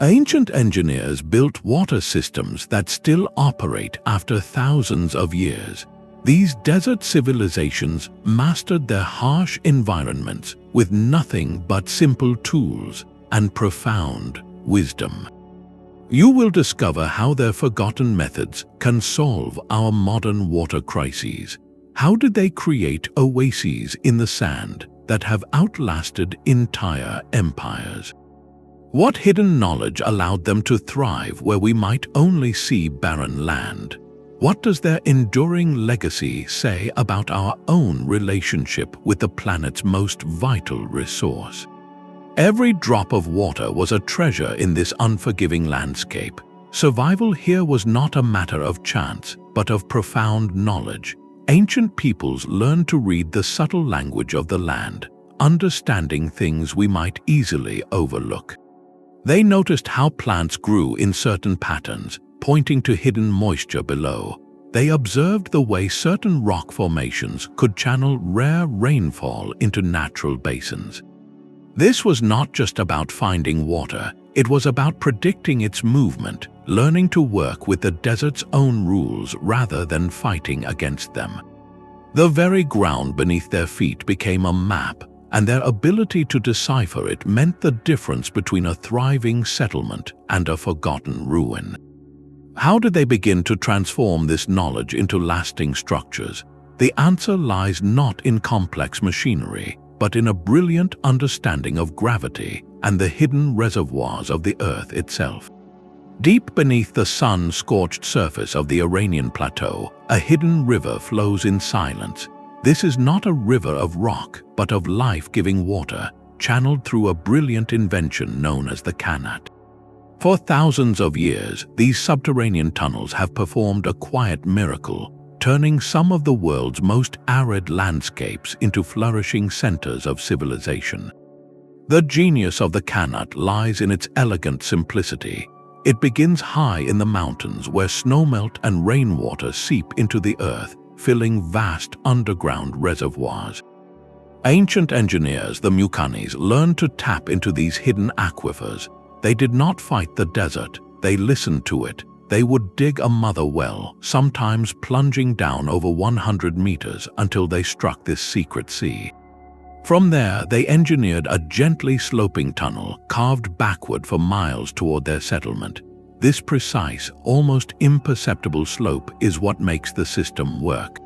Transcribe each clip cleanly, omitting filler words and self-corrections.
Ancient engineers built water systems that still operate after thousands of years. These desert civilizations mastered their harsh environments with nothing but simple tools and profound wisdom. You will discover how their forgotten methods can solve our modern water crises. How did they create oases in the sand that have outlasted entire empires? What hidden knowledge allowed them to thrive where we might only see barren land? What does their enduring legacy say about our own relationship with the planet's most vital resource? Every drop of water was a treasure in this unforgiving landscape. Survival here was not a matter of chance, but of profound knowledge. Ancient peoples learned to read the subtle language of the land, understanding things we might easily overlook. They noticed how plants grew in certain patterns, pointing to hidden moisture below. They observed the way certain rock formations could channel rare rainfall into natural basins. This was not just about finding water, it was about predicting its movement, learning to work with the desert's own rules rather than fighting against them. The very ground beneath their feet became a map, and their ability to decipher it meant the difference between a thriving settlement and a forgotten ruin. How did they begin to transform this knowledge into lasting structures? The answer lies not in complex machinery, but in a brilliant understanding of gravity and the hidden reservoirs of the Earth itself. Deep beneath the sun-scorched surface of the Iranian plateau, a hidden river flows in silence. This is not a river of rock, but of life-giving water, channeled through a brilliant invention known as the Qanat. For thousands of years, these subterranean tunnels have performed a quiet miracle, turning some of the world's most arid landscapes into flourishing centers of civilization. The genius of the Qanat lies in its elegant simplicity. It begins high in the mountains where snowmelt and rainwater seep into the earth, filling vast underground reservoirs. Ancient engineers, the Mythology, learned to tap into these hidden aquifers. They did not fight the desert, they listened to it. They would dig a mother well, sometimes plunging down over 100 meters until they struck this secret sea. From there, they engineered a gently sloping tunnel carved backward for miles toward their settlement. This precise, almost imperceptible slope is what makes the system work.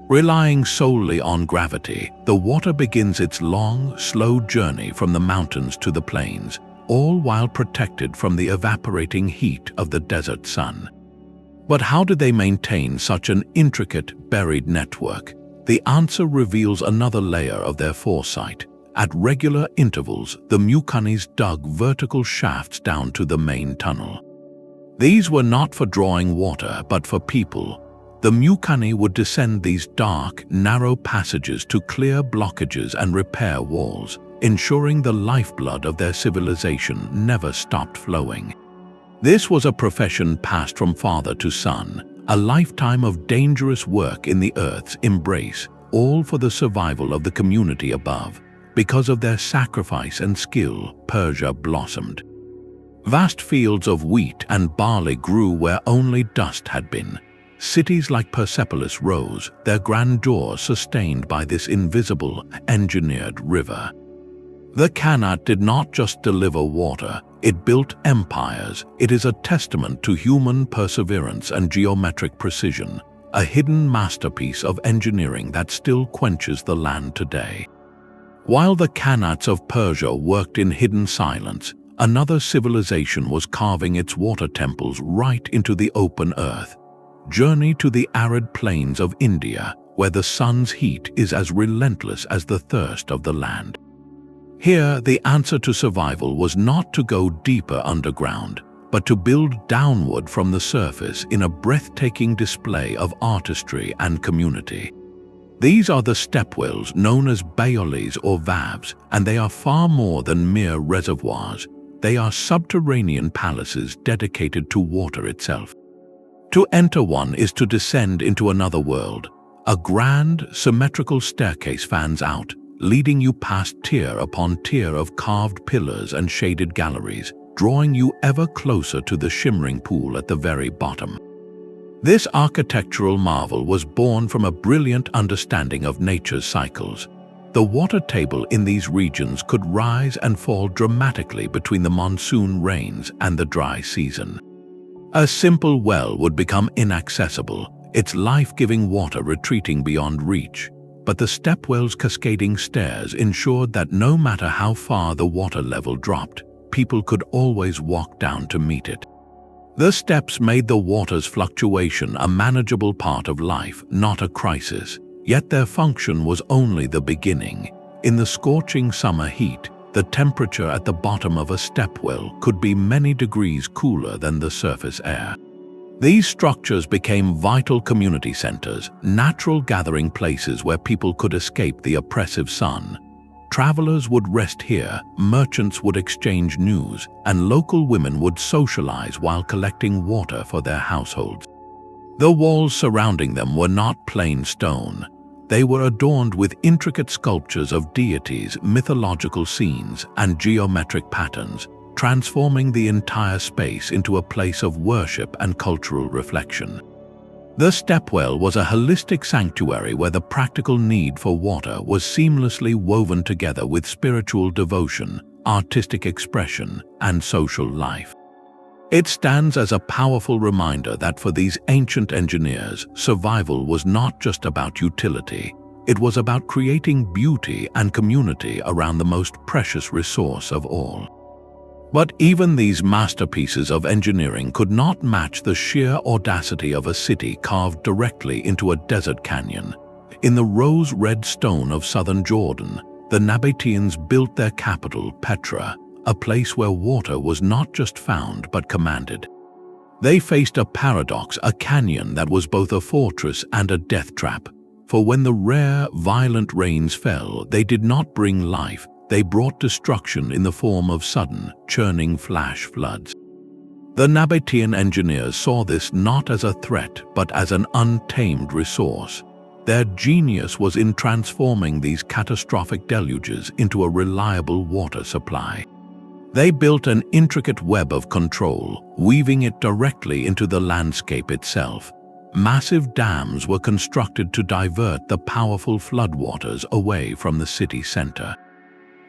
Relying solely on gravity, the water begins its long, slow journey from the mountains to the plains, all while protected from the evaporating heat of the desert sun. But how did they maintain such an intricate, buried network? The answer reveals another layer of their foresight. At regular intervals, the Mythology dug vertical shafts down to the main tunnel. These were not for drawing water, but for people. The Mythology would descend these dark, narrow passages to clear blockages and repair walls, ensuring the lifeblood of their civilization never stopped flowing. This was a profession passed from father to son, a lifetime of dangerous work in the Earth's embrace, all for the survival of the community above. Because of their sacrifice and skill, Persia blossomed. Vast fields of wheat and barley grew where only dust had been. Cities like Persepolis rose, their grandeur sustained by this invisible, engineered river. The Qanat did not just deliver water, it built empires. It is a testament to human perseverance and geometric precision, a hidden masterpiece of engineering that still quenches the land today. While the Qanats of Persia worked in hidden silence, another civilization was carving its water temples right into the open earth. Journey to the arid plains of India, where the sun's heat is as relentless as the thirst of the land. Here, the answer to survival was not to go deeper underground, but to build downward from the surface in a breathtaking display of artistry and community. These are the stepwells known as baolis or valves, and they are far more than mere reservoirs. They are subterranean palaces dedicated to water itself. To enter one is to descend into another world. A grand, symmetrical staircase fans out, leading you past tier upon tier of carved pillars and shaded galleries. drawing you ever closer to the shimmering pool at the very bottom. This architectural marvel was born from a brilliant understanding of nature's cycles. The water table in these regions could rise and fall dramatically between the monsoon rains and the dry season. A simple well would become inaccessible, its life-giving water retreating beyond reach. But the stepwell's cascading stairs ensured that no matter how far the water level dropped, people could always walk down to meet it. The steps made the water's fluctuation a manageable part of life, not a crisis. Yet their function was only the beginning. In the scorching summer heat, the temperature at the bottom of a stepwell could be many degrees cooler than the surface air. These structures became vital community centers, natural gathering places where people could escape the oppressive sun. Travelers would rest here, merchants would exchange news, and local women would socialize while collecting water for their households. The walls surrounding them were not plain stone. They were adorned with intricate sculptures of deities, mythological scenes, and geometric patterns, transforming the entire space into a place of worship and cultural reflection. The stepwell was a holistic sanctuary where the practical need for water was seamlessly woven together with spiritual devotion, artistic expression, and social life. It stands as a powerful reminder that for these ancient engineers, survival was not just about utility. It was about creating beauty and community around the most precious resource of all. But even these masterpieces of engineering could not match the sheer audacity of a city carved directly into a desert canyon. In the rose-red stone of southern Jordan, the Nabateans built their capital, Petra, a place where water was not just found but commanded. They faced a paradox, a canyon that was both a fortress and a death trap. For when the rare, violent rains fell, they did not bring life. They brought destruction in the form of sudden, churning flash floods. The Nabatean engineers saw this not as a threat but as an untamed resource. Their genius was in transforming these catastrophic deluges into a reliable water supply. They built an intricate web of control, weaving it directly into the landscape itself. Massive dams were constructed to divert the powerful floodwaters away from the city center.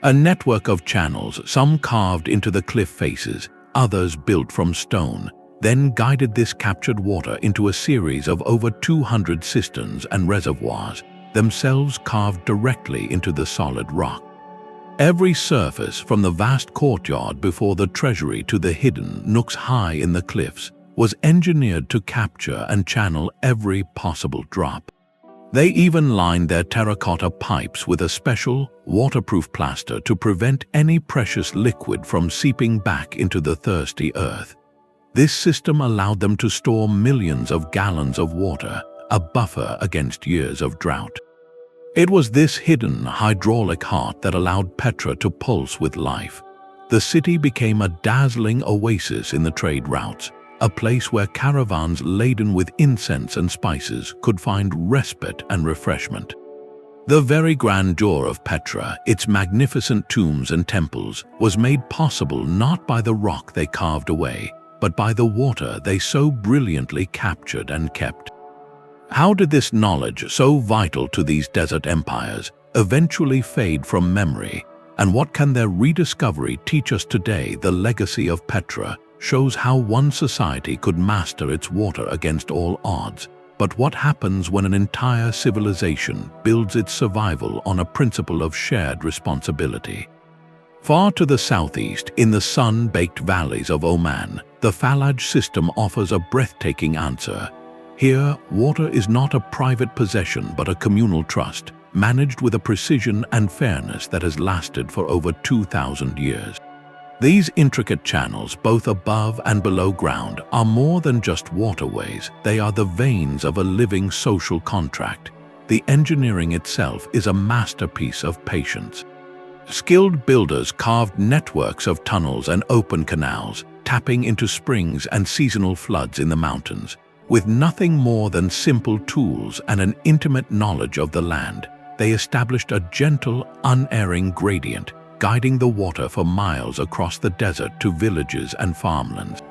A network of channels, some carved into the cliff faces, others built from stone, then guided this captured water into a series of over 200 cisterns and reservoirs, themselves carved directly into the solid rock. Every surface, from the vast courtyard before the treasury to the hidden nooks high in the cliffs, was engineered to capture and channel every possible drop. They even lined their terracotta pipes with a special, waterproof plaster to prevent any precious liquid from seeping back into the thirsty earth. This system allowed them to store millions of gallons of water, a buffer against years of drought. It was this hidden hydraulic heart that allowed Petra to pulse with life. The city became a dazzling oasis in the trade routes, a place where caravans laden with incense and spices could find respite and refreshment. The very grandeur of Petra, its magnificent tombs and temples, was made possible not by the rock they carved away, but by the water they so brilliantly captured and kept. How did this knowledge, so vital to these desert empires, eventually fade from memory? And what can their rediscovery teach us today? The legacy of Petra shows how one society could master its water against all odds. But what happens when an entire civilization builds its survival on a principle of shared responsibility? Far to the southeast, in the sun-baked valleys of Oman, the Falaj system offers a breathtaking answer. Here, water is not a private possession but a communal trust, managed with a precision and fairness that has lasted for over 2,000 years. These intricate channels, both above and below ground, are more than just waterways. They are the veins of a living social contract. The engineering itself is a masterpiece of patience. Skilled builders carved networks of tunnels and open canals, tapping into springs and seasonal floods in the mountains. With nothing more than simple tools and an intimate knowledge of the land, they established a gentle, unerring gradient, guiding the water for miles across the desert to villages and farmlands.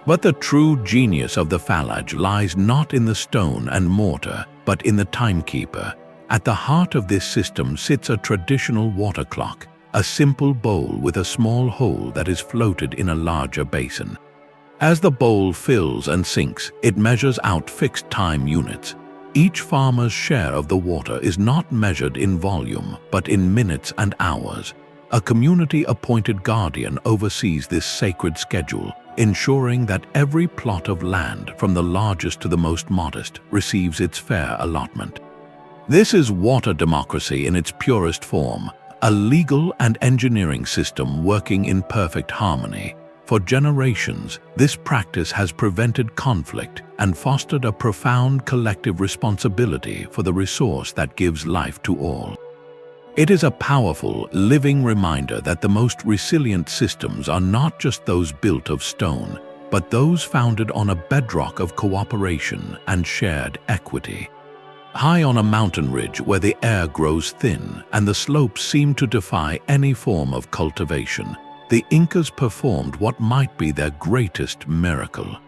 But the true genius of the Falaj lies not in the stone and mortar, but in the timekeeper. At the heart of this system sits a traditional water clock, a simple bowl with a small hole that is floated in a larger basin. As the bowl fills and sinks, it measures out fixed time units. Each farmer's share of the water is not measured in volume, but in minutes and hours. A community-appointed guardian oversees this sacred schedule, ensuring that every plot of land, from the largest to the most modest, receives its fair allotment. This is water democracy in its purest form, a legal and engineering system working in perfect harmony. For generations, this practice has prevented conflict and fostered a profound collective responsibility for the resource that gives life to all. It is a powerful, living reminder that the most resilient systems are not just those built of stone, but those founded on a bedrock of cooperation and shared equity. High on a mountain ridge where the air grows thin and the slopes seem to defy any form of cultivation, the Incas performed what might be their greatest miracle.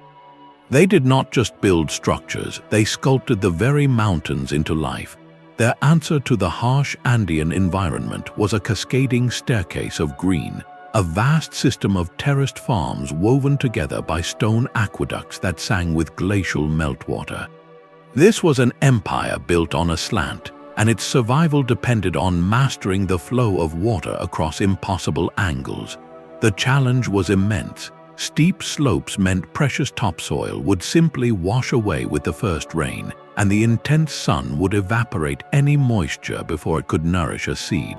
They did not just build structures, they sculpted the very mountains into life. Their answer to the harsh Andean environment was a cascading staircase of green, a vast system of terraced farms woven together by stone aqueducts that sang with glacial meltwater. This was an empire built on a slant, and its survival depended on mastering the flow of water across impossible angles. The challenge was immense. Steep slopes meant precious topsoil would simply wash away with the first rain, and the intense sun would evaporate any moisture before it could nourish a seed.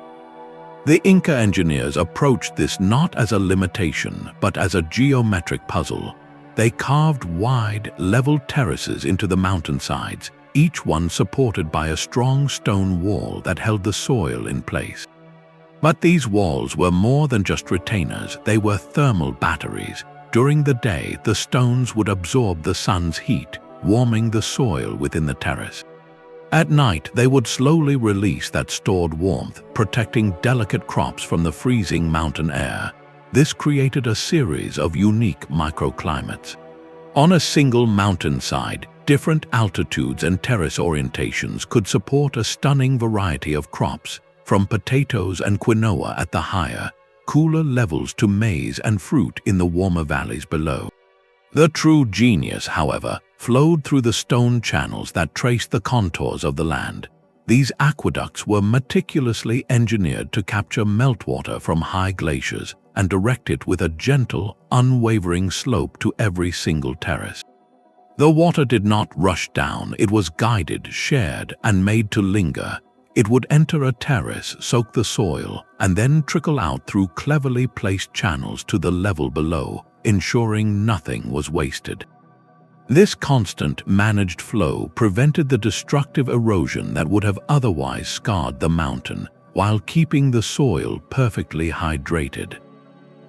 The Inca engineers approached this not as a limitation, but as a geometric puzzle. They carved wide, level terraces into the mountainsides, each one supported by a strong stone wall that held the soil in place. But these walls were more than just retainers, they were thermal batteries. During the day, the stones would absorb the sun's heat, warming the soil within the terrace. At night, they would slowly release that stored warmth, protecting delicate crops from the freezing mountain air. This created a series of unique microclimates. On a single mountainside, different altitudes and terrace orientations could support a stunning variety of crops, from potatoes and quinoa at the higher, cooler levels to maize and fruit in the warmer valleys below. The true genius, however, flowed through the stone channels that traced the contours of the land. These aqueducts were meticulously engineered to capture meltwater from high glaciers and direct it with a gentle, unwavering slope to every single terrace. The water did not rush down, it was guided, shared, and made to linger. It would enter a terrace, soak the soil, and then trickle out through cleverly placed channels to the level below, ensuring nothing was wasted. This constant, managed flow prevented the destructive erosion that would have otherwise scarred the mountain, while keeping the soil perfectly hydrated.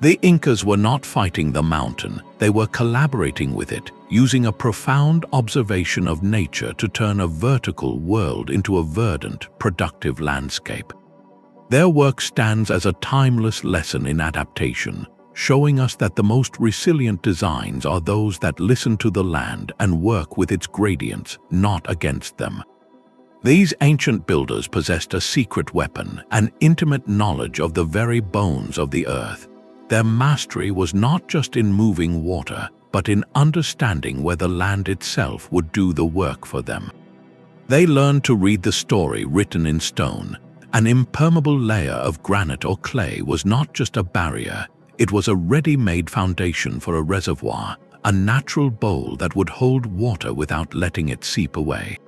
The Incas were not fighting the mountain, they were collaborating with it, using a profound observation of nature to turn a vertical world into a verdant, productive landscape. Their work stands as a timeless lesson in adaptation, showing us that the most resilient designs are those that listen to the land and work with its gradients, not against them. These ancient builders possessed a secret weapon, an intimate knowledge of the very bones of the earth. Their mastery was not just in moving water, but in understanding where the land itself would do the work for them. They learned to read the story written in stone. An impermeable layer of granite or clay was not just a barrier, it was a ready-made foundation for a reservoir, a natural bowl that would hold water without letting it seep away.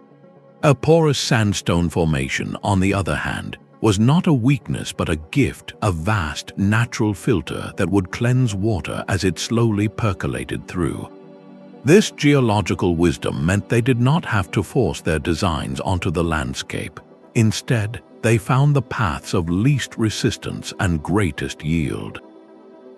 A porous sandstone formation, on the other hand, was not a weakness but a gift, a vast, natural filter that would cleanse water as it slowly percolated through. This geological wisdom meant they did not have to force their designs onto the landscape. Instead, they found the paths of least resistance and greatest yield.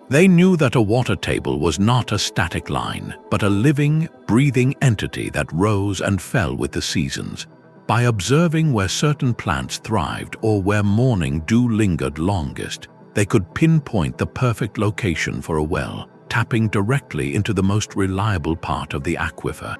They knew that a water table was not a static line, but a living, breathing entity that rose and fell with the seasons. By observing where certain plants thrived or where morning dew lingered longest, They could pinpoint the perfect location for a well, tapping directly into the most reliable part of the aquifer.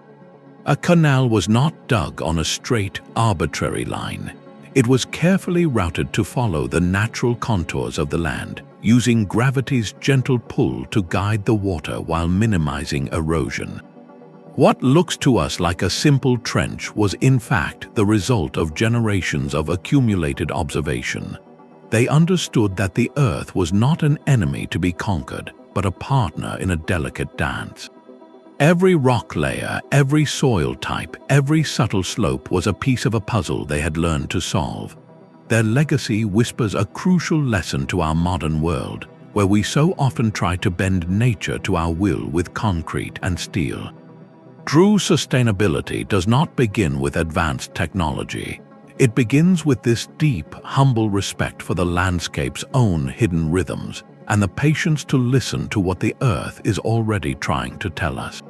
A canal was not dug on a straight, arbitrary line. It was carefully routed to follow the natural contours of the land, using gravity's gentle pull to guide the water while minimizing erosion. What looks to us like a simple trench was in fact the result of generations of accumulated observation. They understood that the earth was not an enemy to be conquered, but a partner in a delicate dance. Every rock layer, every soil type, every subtle slope was a piece of a puzzle they had learned to solve. Their legacy whispers a crucial lesson to our modern world, where we so often try to bend nature to our will with concrete and steel. True sustainability does not begin with advanced technology. It begins with this deep, humble respect for the landscape's own hidden rhythms and the patience to listen to what the earth is already trying to tell us.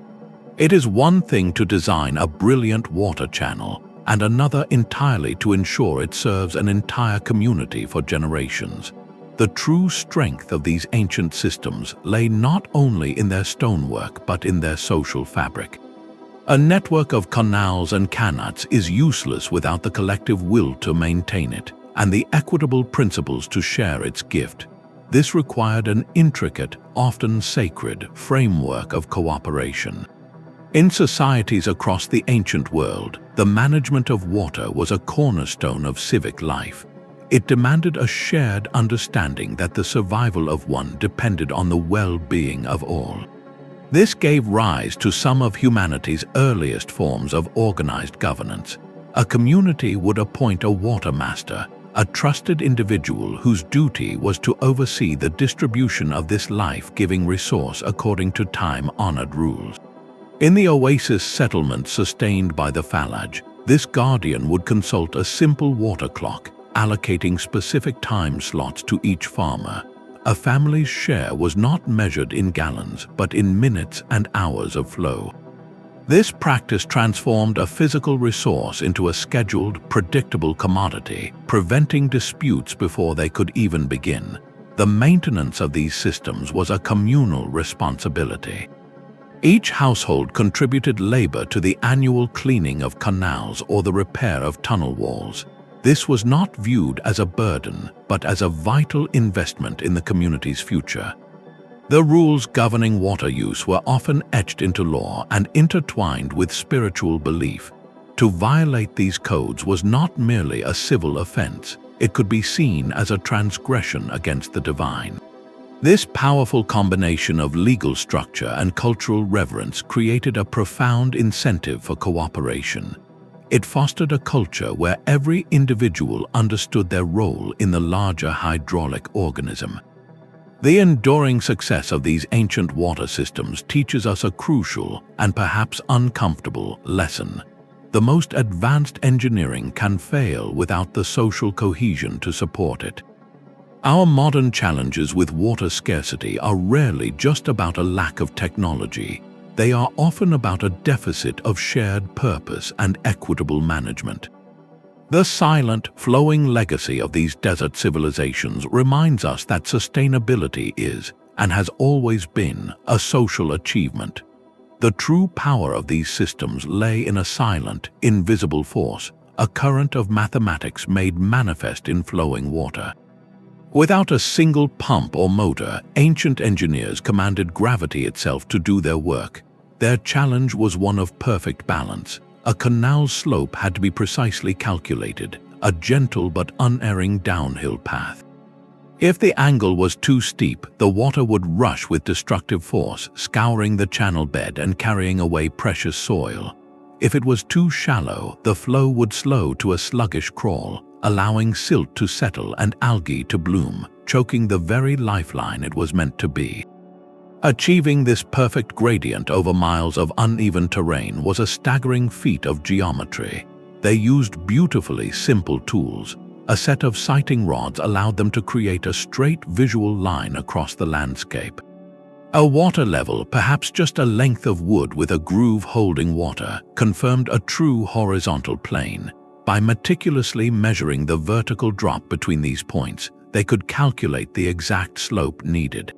It is one thing to design a brilliant water channel, and another entirely to ensure it serves an entire community for generations. The true strength of these ancient systems lay not only in their stonework but in their social fabric. A network of canals and qanats is useless without the collective will to maintain it and the equitable principles to share its gift. This required an intricate, often sacred, framework of cooperation. In societies across the ancient world, the management of water was a cornerstone of civic life. It demanded a shared understanding that the survival of one depended on the well-being of all. This gave rise to some of humanity's earliest forms of organized governance. A community would appoint a water master, a trusted individual whose duty was to oversee the distribution of this life-giving resource according to time-honored rules. In the oasis settlement sustained by the Falaj, this guardian would consult a simple water clock, allocating specific time slots to each farmer. A family's share was not measured in gallons, but in minutes and hours of flow. This practice transformed a physical resource into a scheduled, predictable commodity, preventing disputes before they could even begin. The maintenance of these systems was a communal responsibility. Each household contributed labor to the annual cleaning of canals or the repair of tunnel walls. This was not viewed as a burden, but as a vital investment in the community's future. The rules governing water use were often etched into law and intertwined with spiritual belief. To violate these codes was not merely a civil offense, it could be seen as a transgression against the divine. This powerful combination of legal structure and cultural reverence created a profound incentive for cooperation. It fostered a culture where every individual understood their role in the larger hydraulic organism. The enduring success of these ancient water systems teaches us a crucial and perhaps uncomfortable lesson. The most advanced engineering can fail without the social cohesion to support it. Our modern challenges with water scarcity are rarely just about a lack of technology. They are often about a deficit of shared purpose and equitable management. The silent, flowing legacy of these desert civilizations reminds us that sustainability is, and has always been, a social achievement. The true power of these systems lay in a silent, invisible force, a current of mathematics made manifest in flowing water. Without a single pump or motor, ancient engineers commanded gravity itself to do their work. Their challenge was one of perfect balance. A canal's slope had to be precisely calculated, a gentle but unerring downhill path. If the angle was too steep, the water would rush with destructive force, scouring the channel bed and carrying away precious soil. If it was too shallow, the flow would slow to a sluggish crawl, allowing silt to settle and algae to bloom, choking the very lifeline it was meant to be. Achieving this perfect gradient over miles of uneven terrain was a staggering feat of geometry. They used beautifully simple tools. A set of sighting rods allowed them to create a straight visual line across the landscape. A water level, perhaps just a length of wood with a groove holding water, confirmed a true horizontal plane. By meticulously measuring the vertical drop between these points, they could calculate the exact slope needed.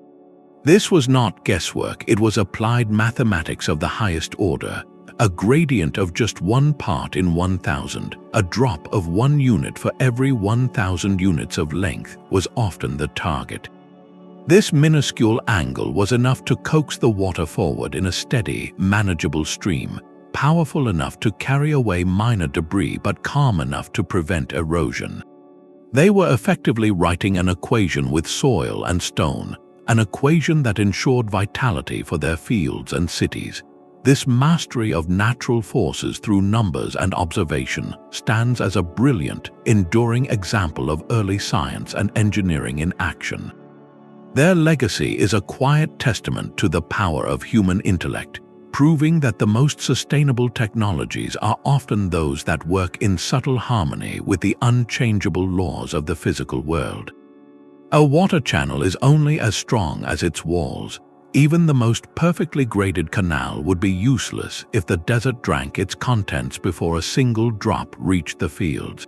This was not guesswork, it was applied mathematics of the highest order. A gradient of just 1 part in 1,000, a drop of 1 unit for every 1,000 units of length, was often the target. This minuscule angle was enough to coax the water forward in a steady, manageable stream, powerful enough to carry away minor debris but calm enough to prevent erosion. They were effectively writing an equation with soil and stone, an equation that ensured vitality for their fields and cities. This mastery of natural forces through numbers and observation stands as a brilliant, enduring example of early science and engineering in action. Their legacy is a quiet testament to the power of human intellect, proving that the most sustainable technologies are often those that work in subtle harmony with the unchangeable laws of the physical world. A water channel is only as strong as its walls. Even the most perfectly graded canal would be useless if the desert drank its contents before a single drop reached the fields.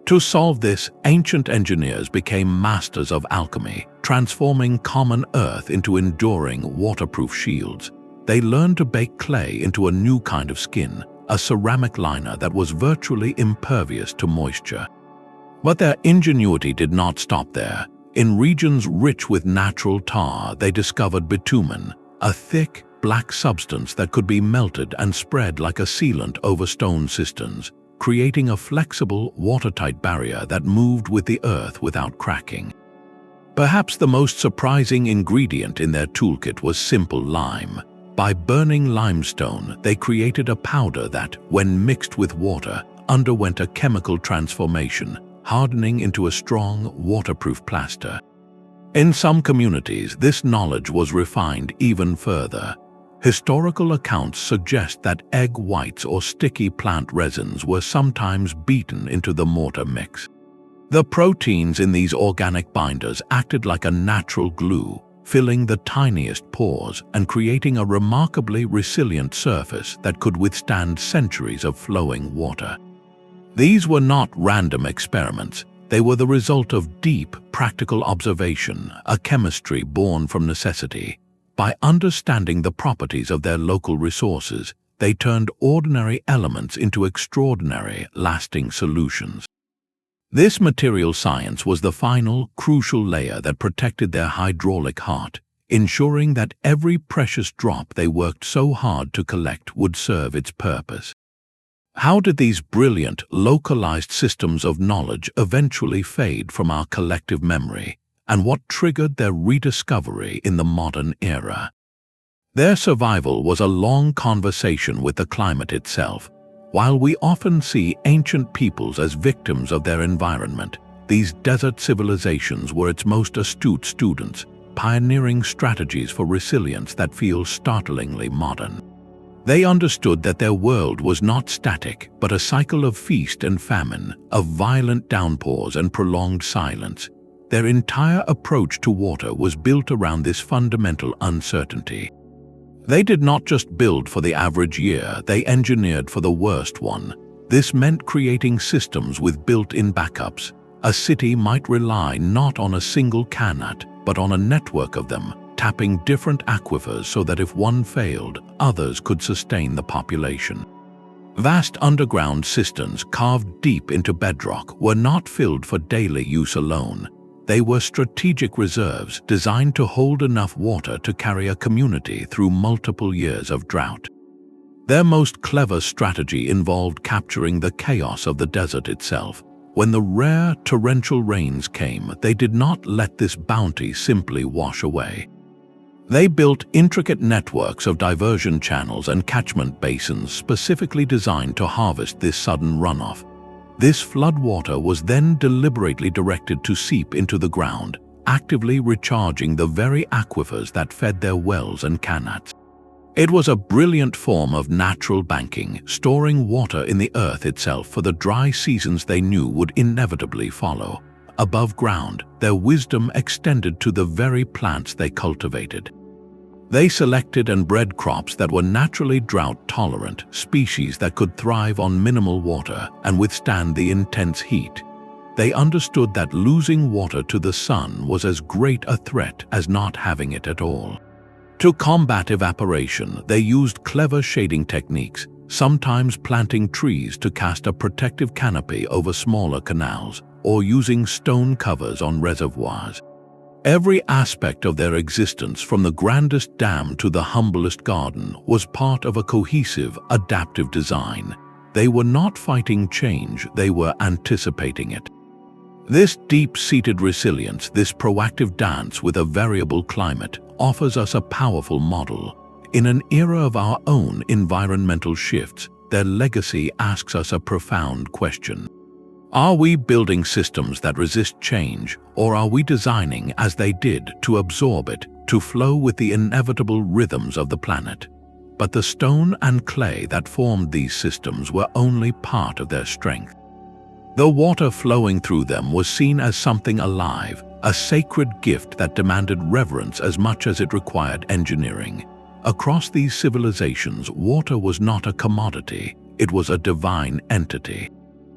To solve this, ancient engineers became masters of alchemy, transforming common earth into enduring, waterproof shields. They learned to bake clay into a new kind of skin, a ceramic liner that was virtually impervious to moisture. But their ingenuity did not stop there. In regions rich with natural tar, they discovered bitumen, a thick, black substance that could be melted and spread like a sealant over stone cisterns, creating a flexible, watertight barrier that moved with the earth without cracking. Perhaps the most surprising ingredient in their toolkit was simple lime. By burning limestone, they created a powder that, when mixed with water, underwent a chemical transformation, hardening into a strong, waterproof plaster. In some communities, this knowledge was refined even further. Historical accounts suggest that egg whites or sticky plant resins were sometimes beaten into the mortar mix. The proteins in these organic binders acted like a natural glue, filling the tiniest pores and creating a remarkably resilient surface that could withstand centuries of flowing water. These were not random experiments. They were the result of deep, practical observation, a chemistry born from necessity. By understanding the properties of their local resources, they turned ordinary elements into extraordinary, lasting solutions. This material science was the final, crucial layer that protected their hydraulic heart, ensuring that every precious drop they worked so hard to collect would serve its purpose. How did these brilliant, localized systems of knowledge eventually fade from our collective memory, and what triggered their rediscovery in the modern era? Their survival was a long conversation with the climate itself. While we often see ancient peoples as victims of their environment, these desert civilizations were its most astute students, pioneering strategies for resilience that feel startlingly modern. They understood that their world was not static, but a cycle of feast and famine, of violent downpours and prolonged silence. Their entire approach to water was built around this fundamental uncertainty. They did not just build for the average year, they engineered for the worst one. This meant creating systems with built-in backups. A city might rely not on a single qanat, but on a network of them, tapping different aquifers so that if one failed, others could sustain the population. Vast underground cisterns carved deep into bedrock were not filled for daily use alone. They were strategic reserves designed to hold enough water to carry a community through multiple years of drought. Their most clever strategy involved capturing the chaos of the desert itself. When the rare torrential rains came, they did not let this bounty simply wash away. They built intricate networks of diversion channels and catchment basins specifically designed to harvest this sudden runoff. This floodwater was then deliberately directed to seep into the ground, actively recharging the very aquifers that fed their wells and qanats. It was a brilliant form of natural banking, storing water in the earth itself for the dry seasons they knew would inevitably follow. Above ground, their wisdom extended to the very plants they cultivated. They selected and bred crops that were naturally drought-tolerant, species that could thrive on minimal water and withstand the intense heat. They understood that losing water to the sun was as great a threat as not having it at all. To combat evaporation, they used clever shading techniques, sometimes planting trees to cast a protective canopy over smaller canals, or using stone covers on reservoirs. Every aspect of their existence, from the grandest dam to the humblest garden, was part of a cohesive, adaptive design. They were not fighting change, they were anticipating it. This deep-seated resilience, this proactive dance with a variable climate, offers us a powerful model. In an era of our own environmental shifts, their legacy asks us a profound question. Are we building systems that resist change, or are we designing as they did to absorb it, to flow with the inevitable rhythms of the planet? But the stone and clay that formed these systems were only part of their strength. The water flowing through them was seen as something alive, a sacred gift that demanded reverence as much as it required engineering. Across these civilizations, water was not a commodity, it was a divine entity.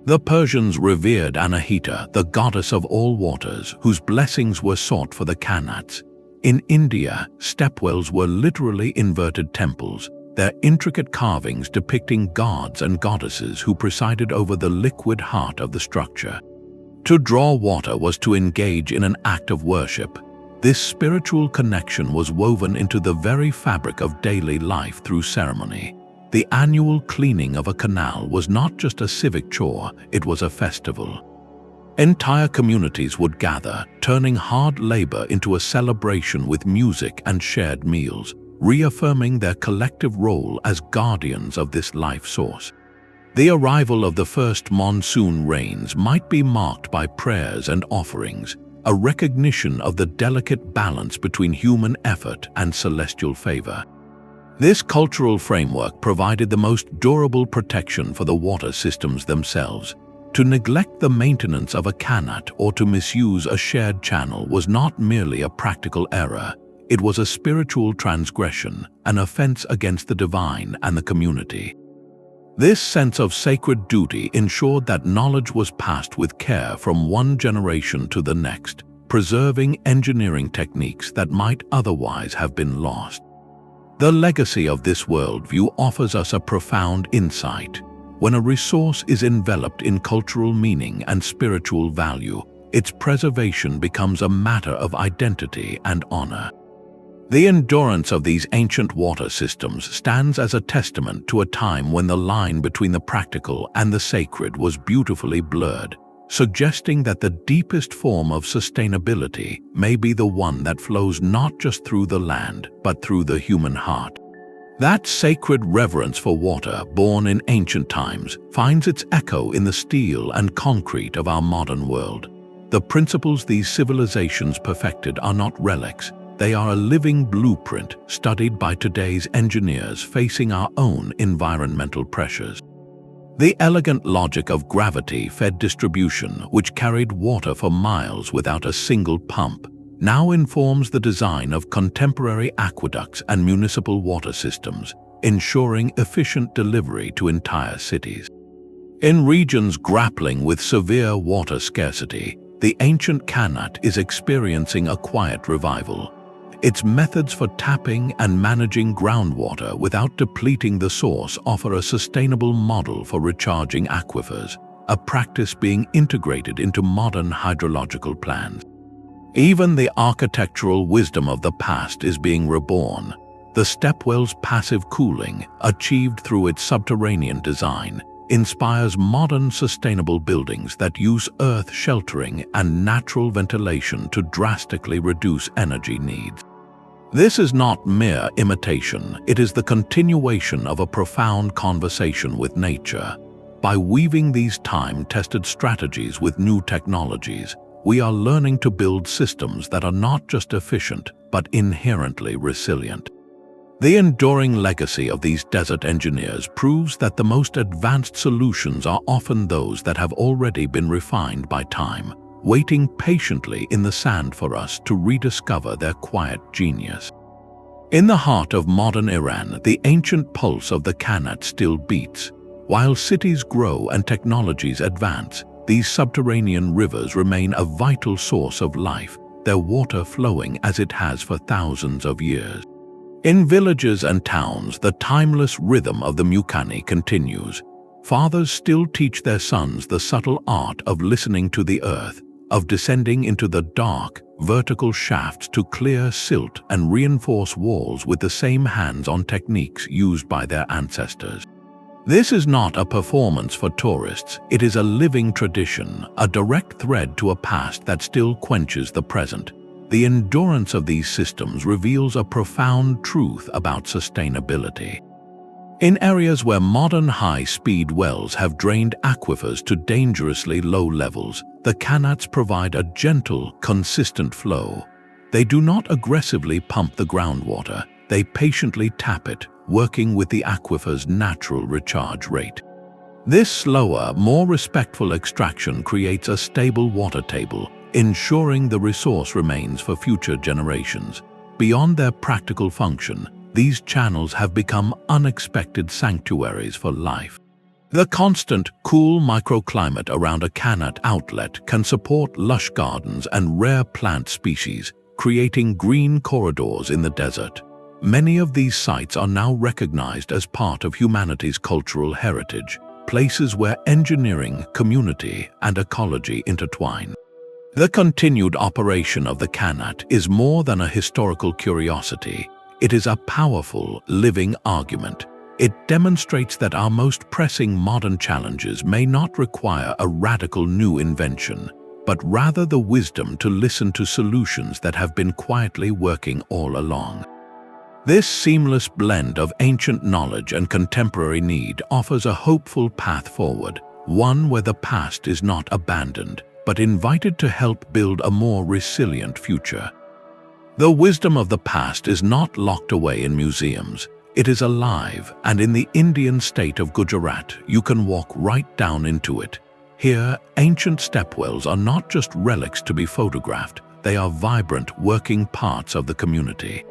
The Persians revered Anahita, the goddess of all waters, whose blessings were sought for the qanats. In India, stepwells were literally inverted temples, their intricate carvings depicting gods and goddesses who presided over the liquid heart of the structure. To draw water was to engage in an act of worship. This spiritual connection was woven into the very fabric of daily life through ceremony. The annual cleaning of a canal was not just a civic chore, it was a festival. Entire communities would gather, turning hard labor into a celebration with music and shared meals, reaffirming their collective role as guardians of this life source. The arrival of the first monsoon rains might be marked by prayers and offerings, a recognition of the delicate balance between human effort and celestial favor. This cultural framework provided the most durable protection for the water systems themselves. To neglect the maintenance of a qanat or to misuse a shared channel was not merely a practical error, it was a spiritual transgression, an offense against the divine and the community. This sense of sacred duty ensured that knowledge was passed with care from one generation to the next, preserving engineering techniques that might otherwise have been lost. The legacy of this worldview offers us a profound insight. When a resource is enveloped in cultural meaning and spiritual value, its preservation becomes a matter of identity and honor. The endurance of these ancient water systems stands as a testament to a time when the line between the practical and the sacred was beautifully blurred, suggesting that the deepest form of sustainability may be the one that flows not just through the land, but through the human heart. That sacred reverence for water, born in ancient times, finds its echo in the steel and concrete of our modern world. The principles these civilizations perfected are not relics. They are a living blueprint studied by today's engineers facing our own environmental pressures. The elegant logic of gravity-fed distribution, which carried water for miles without a single pump, now informs the design of contemporary aqueducts and municipal water systems, ensuring efficient delivery to entire cities. In regions grappling with severe water scarcity, the ancient qanat is experiencing a quiet revival. Its methods for tapping and managing groundwater without depleting the source offer a sustainable model for recharging aquifers, a practice being integrated into modern hydrological plans. Even the architectural wisdom of the past is being reborn. The stepwell's passive cooling, achieved through its subterranean design, inspires modern sustainable buildings that use earth sheltering and natural ventilation to drastically reduce energy needs. This is not mere imitation, it is the continuation of a profound conversation with nature. By weaving these time-tested strategies with new technologies, we are learning to build systems that are not just efficient, but inherently resilient. The enduring legacy of these desert engineers proves that the most advanced solutions are often those that have already been refined by time, waiting patiently in the sand for us to rediscover their quiet genius. In the heart of modern Iran, the ancient pulse of the qanat still beats. While cities grow and technologies advance, these subterranean rivers remain a vital source of life, their water flowing as it has for thousands of years. In villages and towns, the timeless rhythm of the mukani continues. Fathers still teach their sons the subtle art of listening to the earth, of descending into the dark, vertical shafts to clear silt and reinforce walls with the same hands-on techniques used by their ancestors. This is not a performance for tourists, it is a living tradition, a direct thread to a past that still quenches the present. The endurance of these systems reveals a profound truth about sustainability. In areas where modern high-speed wells have drained aquifers to dangerously low levels, the qanats provide a gentle, consistent flow. They do not aggressively pump the groundwater, they patiently tap it, working with the aquifer's natural recharge rate. This slower, more respectful extraction creates a stable water table, ensuring the resource remains for future generations. Beyond their practical function, these channels have become unexpected sanctuaries for life. The constant, cool microclimate around a qanat outlet can support lush gardens and rare plant species, creating green corridors in the desert. Many of these sites are now recognized as part of humanity's cultural heritage, places where engineering, community, and ecology intertwine. The continued operation of the qanat is more than a historical curiosity. It is a powerful, living argument. It demonstrates that our most pressing modern challenges may not require a radical new invention, but rather the wisdom to listen to solutions that have been quietly working all along. This seamless blend of ancient knowledge and contemporary need offers a hopeful path forward, one where the past is not abandoned, but invited to help build a more resilient future. The wisdom of the past is not locked away in museums. It is alive, and in the Indian state of Gujarat, you can walk right down into it. Here, ancient stepwells are not just relics to be photographed, they are vibrant, working parts of the community.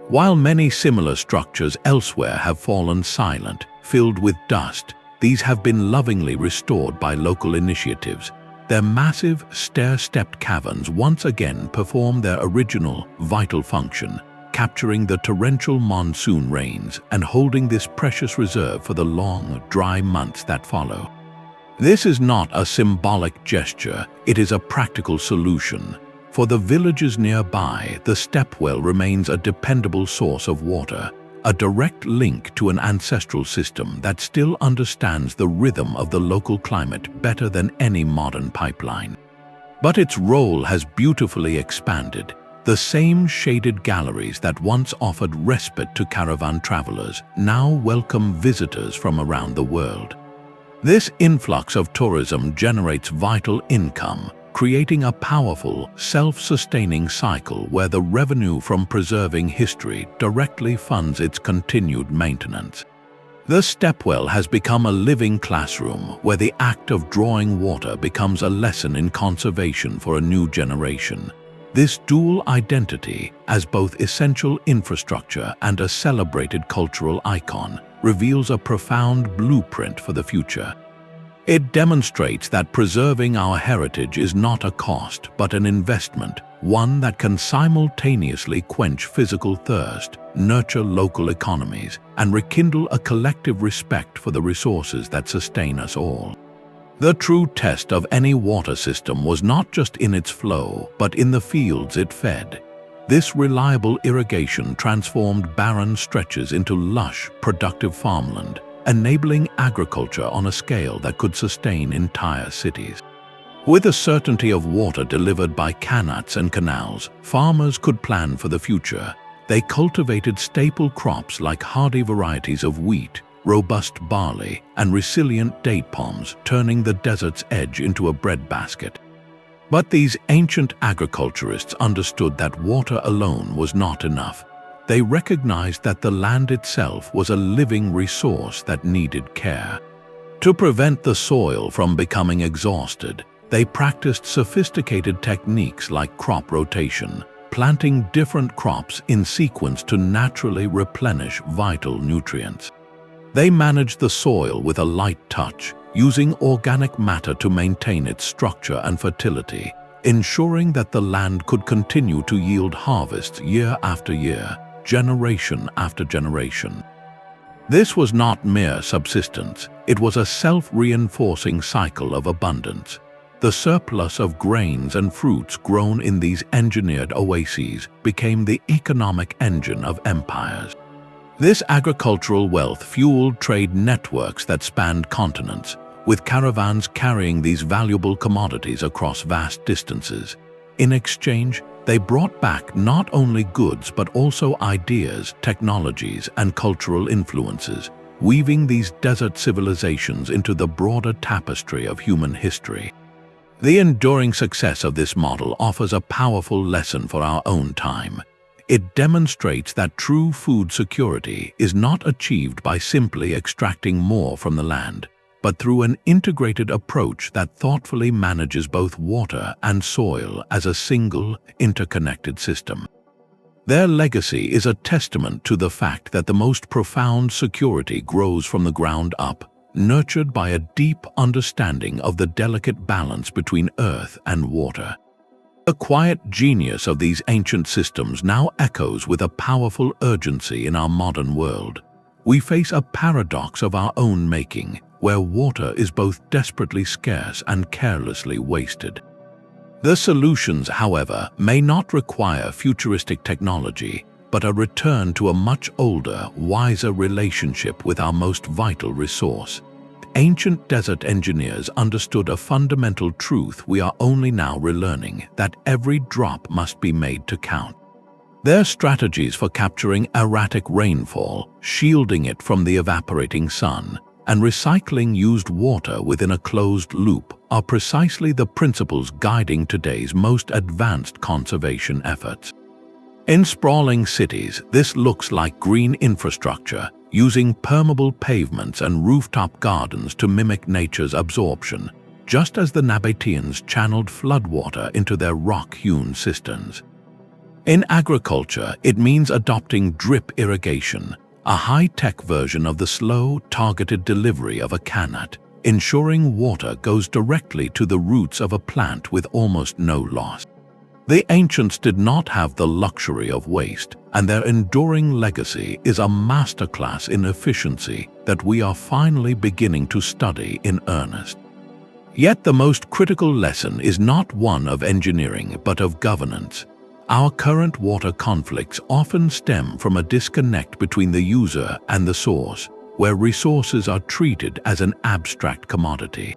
While many similar structures elsewhere have fallen silent, filled with dust, these have been lovingly restored by local initiatives. Their massive, stair-stepped caverns once again perform their original, vital function, capturing the torrential monsoon rains and holding this precious reserve for the long, dry months that follow. This is not a symbolic gesture, it is a practical solution. For the villages nearby, the stepwell remains a dependable source of water, a direct link to an ancestral system that still understands the rhythm of the local climate better than any modern pipeline. But its role has beautifully expanded. The same shaded galleries that once offered respite to caravan travelers now welcome visitors from around the world. This influx of tourism generates vital income, creating a powerful, self-sustaining cycle where the revenue from preserving history directly funds its continued maintenance. The stepwell has become a living classroom where the act of drawing water becomes a lesson in conservation for a new generation. This dual identity, as both essential infrastructure and a celebrated cultural icon, reveals a profound blueprint for the future. It demonstrates that preserving our heritage is not a cost but an investment, one that can simultaneously quench physical thirst, nurture local economies, and rekindle a collective respect for the resources that sustain us all. The true test of any water system was not just in its flow, but in the fields it fed. This reliable irrigation transformed barren stretches into lush, productive farmland, enabling agriculture on a scale that could sustain entire cities. With the certainty of water delivered by qanats and canals, farmers could plan for the future. They cultivated staple crops like hardy varieties of wheat, robust barley, and resilient date palms, turning the desert's edge into a breadbasket. But these ancient agriculturists understood that water alone was not enough. They recognized that the land itself was a living resource that needed care. To prevent the soil from becoming exhausted, they practiced sophisticated techniques like crop rotation, planting different crops in sequence to naturally replenish vital nutrients. They managed the soil with a light touch, using organic matter to maintain its structure and fertility, ensuring that the land could continue to yield harvests year after year, generation after generation. This was not mere subsistence, it was a self-reinforcing cycle of abundance. The surplus of grains and fruits grown in these engineered oases became the economic engine of empires. This agricultural wealth fueled trade networks that spanned continents, with caravans carrying these valuable commodities across vast distances. In exchange, they brought back not only goods but also ideas, technologies, and cultural influences, weaving these desert civilizations into the broader tapestry of human history. The enduring success of this model offers a powerful lesson for our own time. It demonstrates that true food security is not achieved by simply extracting more from the land, but through an integrated approach that thoughtfully manages both water and soil as a single, interconnected system. Their legacy is a testament to the fact that the most profound security grows from the ground up, nurtured by a deep understanding of the delicate balance between earth and water. The quiet genius of these ancient systems now echoes with a powerful urgency in our modern world. We face a paradox of our own making, where water is both desperately scarce and carelessly wasted. The solutions, however, may not require futuristic technology, but a return to a much older, wiser relationship with our most vital resource. Ancient desert engineers understood a fundamental truth we are only now relearning, that every drop must be made to count. Their strategies for capturing erratic rainfall, shielding it from the evaporating sun, and recycling used water within a closed loop are precisely the principles guiding today's most advanced conservation efforts. In sprawling cities, this looks like green infrastructure, using permeable pavements and rooftop gardens to mimic nature's absorption, just as the Nabateans channeled floodwater into their rock-hewn cisterns. In agriculture, it means adopting drip irrigation, a high-tech version of the slow, targeted delivery of a qanat, ensuring water goes directly to the roots of a plant with almost no loss. The ancients did not have the luxury of waste, and their enduring legacy is a masterclass in efficiency that we are finally beginning to study in earnest. Yet the most critical lesson is not one of engineering but of governance. Our current water conflicts often stem from a disconnect between the user and the source, where resources are treated as an abstract commodity.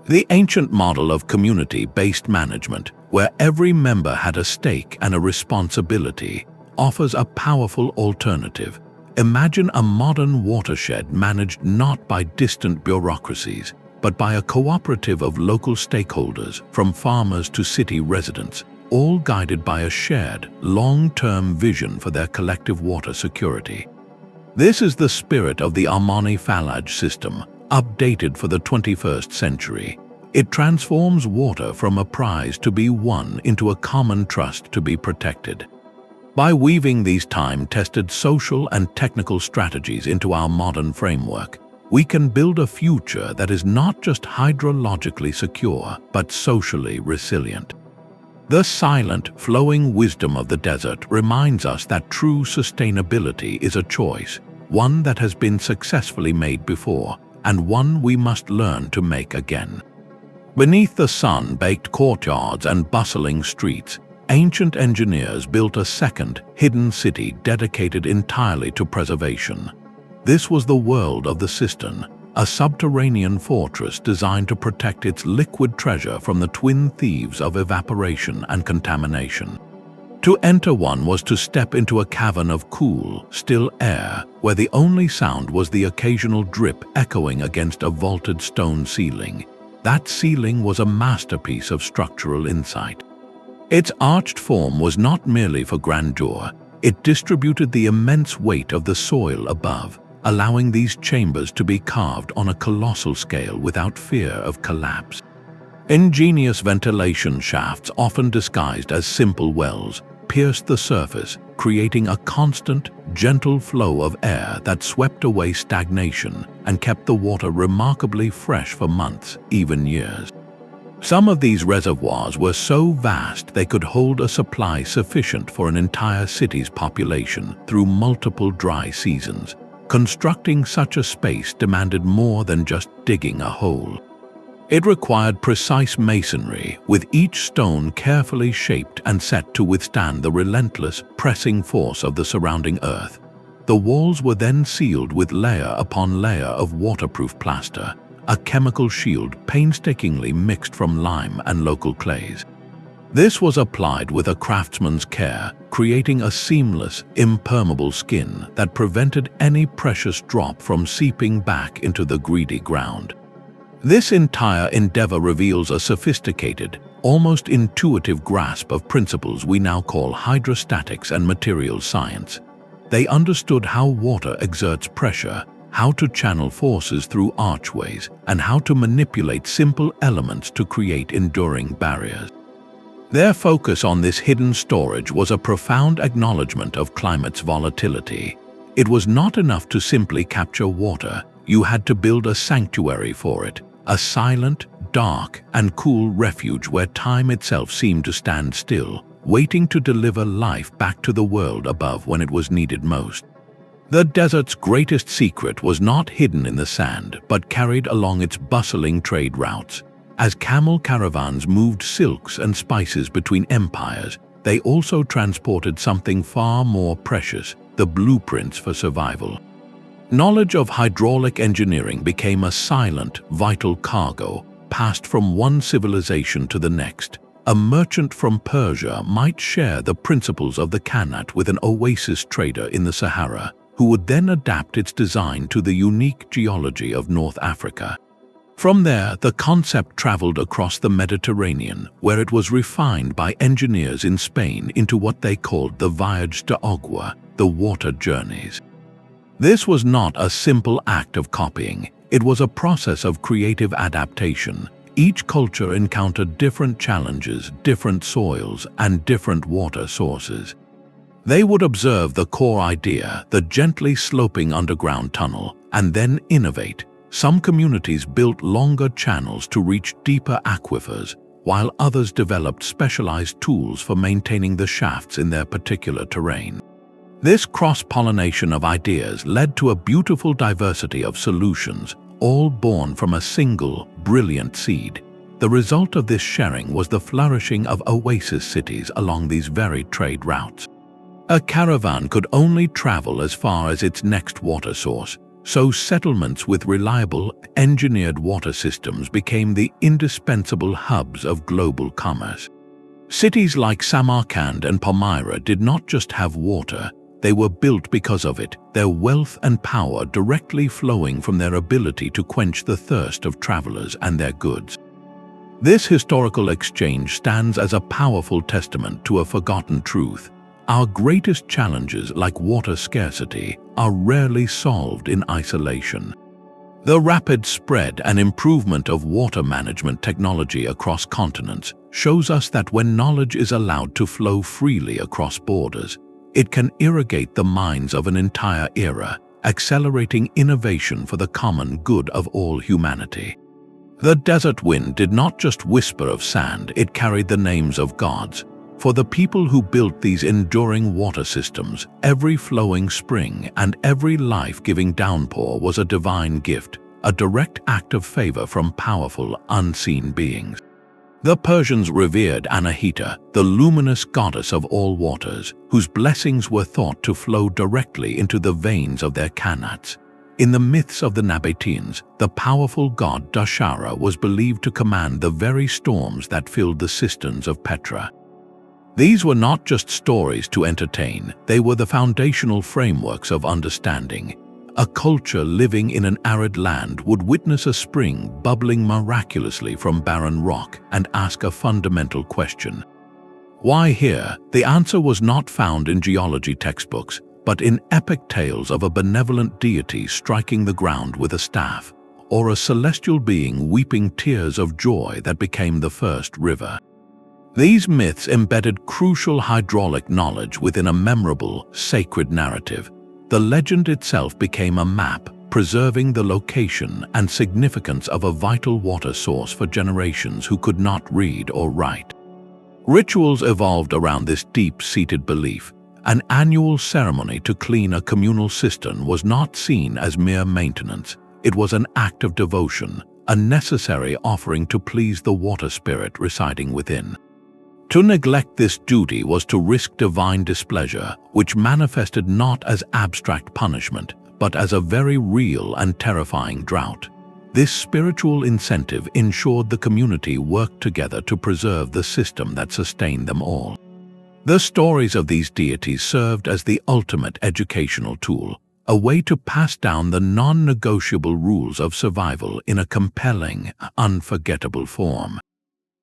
The ancient model of community-based management, where every member had a stake and a responsibility, offers a powerful alternative. Imagine a modern watershed managed not by distant bureaucracies, but by a cooperative of local stakeholders, from farmers to city residents, all guided by a shared, long-term vision for their collective water security. This is the spirit of the Omani Falaj system, updated for the 21st century. It transforms water from a prize to be won into a common trust to be protected. By weaving these time-tested social and technical strategies into our modern framework, we can build a future that is not just hydrologically secure, but socially resilient. The silent, flowing wisdom of the desert reminds us that true sustainability is a choice, one that has been successfully made before, and one we must learn to make again. Beneath the sun-baked courtyards and bustling streets, ancient engineers built a second, hidden city dedicated entirely to preservation. This was the world of the Cistern, a subterranean fortress designed to protect its liquid treasure from the twin thieves of evaporation and contamination. To enter one was to step into a cavern of cool, still air, where the only sound was the occasional drip echoing against a vaulted stone ceiling. That ceiling was a masterpiece of structural insight. Its arched form was not merely for grandeur, it distributed the immense weight of the soil above, allowing these chambers to be carved on a colossal scale without fear of collapse. Ingenious ventilation shafts, often disguised as simple wells, pierced the surface, creating a constant, gentle flow of air that swept away stagnation and kept the water remarkably fresh for months, even years. Some of these reservoirs were so vast they could hold a supply sufficient for an entire city's population through multiple dry seasons. Constructing such a space demanded more than just digging a hole. It required precise masonry, with each stone carefully shaped and set to withstand the relentless, pressing force of the surrounding earth. The walls were then sealed with layer upon layer of waterproof plaster, a chemical shield painstakingly mixed from lime and local clays. This was applied with a craftsman's care, creating a seamless, impermeable skin that prevented any precious drop from seeping back into the greedy ground. This entire endeavor reveals a sophisticated, almost intuitive grasp of principles we now call hydrostatics and materials science. They understood how water exerts pressure, how to channel forces through archways, and how to manipulate simple elements to create enduring barriers. Their focus on this hidden storage was a profound acknowledgement of climate's volatility. It was not enough to simply capture water. You had to build a sanctuary for it, a silent, dark, and cool refuge where time itself seemed to stand still, waiting to deliver life back to the world above when it was needed most. The desert's greatest secret was not hidden in the sand, but carried along its bustling trade routes. As camel caravans moved silks and spices between empires, they also transported something far more precious: the blueprints for survival. Knowledge of hydraulic engineering became a silent, vital cargo, passed from one civilization to the next. A merchant from Persia might share the principles of the Qanat with an oasis trader in the Sahara, who would then adapt its design to the unique geology of North Africa. From there, the concept traveled across the Mediterranean, where it was refined by engineers in Spain into what they called the Viaje de Agua, the water journeys. This was not a simple act of copying. It was a process of creative adaptation. Each culture encountered different challenges, different soils, and different water sources. They would observe the core idea, the gently sloping underground tunnel, and then innovate. Some communities built longer channels to reach deeper aquifers, while others developed specialized tools for maintaining the shafts in their particular terrain. This cross-pollination of ideas led to a beautiful diversity of solutions, all born from a single, brilliant seed. The result of this sharing was the flourishing of oasis cities along these varied trade routes. A caravan could only travel as far as its next water source, so settlements with reliable, engineered water systems became the indispensable hubs of global commerce. Cities like Samarkand and Palmyra did not just have water, they were built because of it, their wealth and power directly flowing from their ability to quench the thirst of travelers and their goods. This historical exchange stands as a powerful testament to a forgotten truth. Our greatest challenges, like water scarcity, are rarely solved in isolation. The rapid spread and improvement of water management technology across continents shows us that when knowledge is allowed to flow freely across borders, it can irrigate the minds of an entire era, accelerating innovation for the common good of all humanity. The desert wind did not just whisper of sand, it carried the names of gods. For the people who built these enduring water systems, every flowing spring and every life-giving downpour was a divine gift, a direct act of favor from powerful, unseen beings. The Persians revered Anahita, the luminous goddess of all waters, whose blessings were thought to flow directly into the veins of their qanats. In the myths of the Nabateans, the powerful god Dashara was believed to command the very storms that filled the cisterns of Petra. These were not just stories to entertain, they were the foundational frameworks of understanding. A culture living in an arid land would witness a spring bubbling miraculously from barren rock and ask a fundamental question. Why here? The answer was not found in geology textbooks, but in epic tales of a benevolent deity striking the ground with a staff, or a celestial being weeping tears of joy that became the first river. These myths embedded crucial hydraulic knowledge within a memorable, sacred narrative. The legend itself became a map, preserving the location and significance of a vital water source for generations who could not read or write. Rituals evolved around this deep-seated belief. An annual ceremony to clean a communal cistern was not seen as mere maintenance. It was an act of devotion, a necessary offering to please the water spirit residing within. To neglect this duty was to risk divine displeasure, which manifested not as abstract punishment, but as a very real and terrifying drought. This spiritual incentive ensured the community worked together to preserve the system that sustained them all. The stories of these deities served as the ultimate educational tool, a way to pass down the non-negotiable rules of survival in a compelling, unforgettable form.